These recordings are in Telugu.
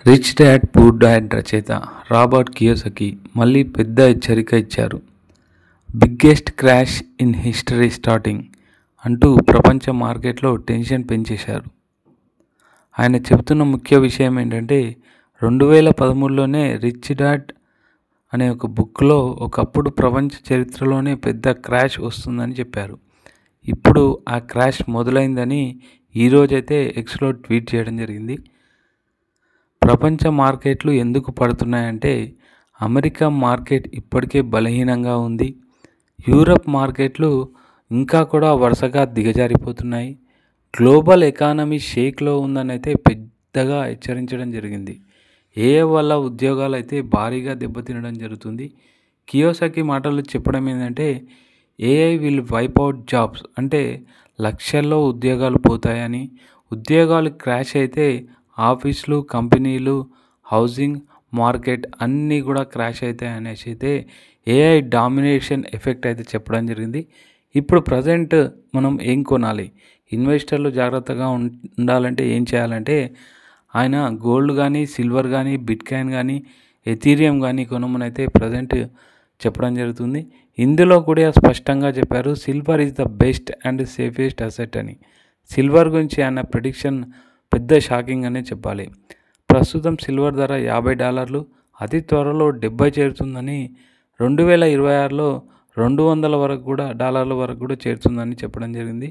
రిచ్ డాడ్ పూర్ డాడ్ రచయిత రాబర్ట్ కియోసకి మళ్ళీ పెద్ద హెచ్చరిక ఇచ్చారు. Biggest crash in history starting అంటూ ప్రపంచ మార్కెట్లో టెన్షన్ పెంచేశారు. ఆయన చెబుతున్న ముఖ్య విషయం ఏంటంటే 2013లోనే రిచ్ డాడ్ అనే ఒక బుక్లో ఒకప్పుడు ప్రపంచ చరిత్రలోనే పెద్ద క్రాష్ వస్తుందని చెప్పారు. ఇప్పుడు ఆ క్రాష్ మొదలైందని ఈరోజైతే ఎక్స్లో ట్వీట్ చేయడం జరిగింది. ప్రపంచ మార్కెట్లు ఎందుకు పడుతున్నాయంటే అమెరికా మార్కెట్ ఇప్పటికే బలహీనంగా ఉంది. యూరప్ మార్కెట్లు ఇంకా కూడా వరుసగా దిగజారిపోతున్నాయి. గ్లోబల్ ఎకానమీ షేక్లో ఉందని అయితే పెద్దగా హెచ్చరించడం జరిగింది. ఏఐ వల్ల ఉద్యోగాలు అయితే భారీగా దెబ్బతినడం జరుగుతుంది. కియోసకి మాటలు చెప్పడం ఏంటంటే AI will wipe out jobs, అంటే లక్షల్లో ఉద్యోగాలు పోతాయని, ఉద్యోగాలు క్రాష్ అయితే ఆఫీసులు, కంపెనీలు, హౌసింగ్ మార్కెట్ అన్నీ కూడా క్రాష్ అవుతాయి అనేసి అయితే ఏఐ డామినేషన్ ఎఫెక్ట్ అయితే చెప్పడం జరిగింది. ఇప్పుడు ప్రజెంట్ మనం ఏం కొనాలి, ఇన్వెస్టర్లు జాగ్రత్తగా ఉండాలంటే ఏం చేయాలంటే ఆయన గోల్డ్ కానీ, సిల్వర్ కానీ, బిట్కాయిన్ కానీ, ఎథీరియం కానీ కొనమని అయితే ప్రజెంట్ చెప్పడం జరుగుతుంది. ఇందులో కూడా స్పష్టంగా చెప్పారు silver is the best and safest asset అని. సిల్వర్ గురించి ఆయన ప్రిడిక్షన్ పెద్ద షాకింగ్ అనే చెప్పాలి. ప్రస్తుతం సిల్వర్ ధర $50, అతి త్వరలో 70 చేరుతుందని, 2026లో $200 వరకు కూడా చేరుతుందని చెప్పడం జరిగింది.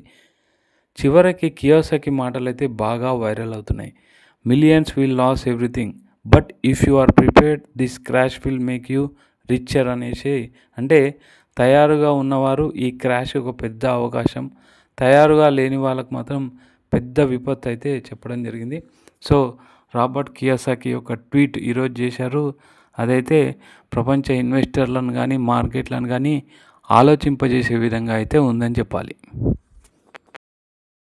చివరికి కియోసకి మాటలు అయితే బాగా వైరల్ అవుతున్నాయి. Millions will lose everything but if you are prepared this crash will make you richer అనేసి, అంటే తయారుగా ఉన్నవారు ఈ క్రాష్ ఒక పెద్ద అవకాశం, తయారుగా లేని వాళ్ళకు మాత్రం పెద్ద విపత్తు అయితే చెప్పడం జరిగింది. సో రాబర్ట్ కియోసకి ఒక ట్వీట్ ఈరోజు చేశారు. అదైతే ప్రపంచ ఇన్వెస్టర్లను కానీ, మార్కెట్లను కానీ ఆలోచింపజేసే విధంగా అయితే ఉందని చెప్పాలి.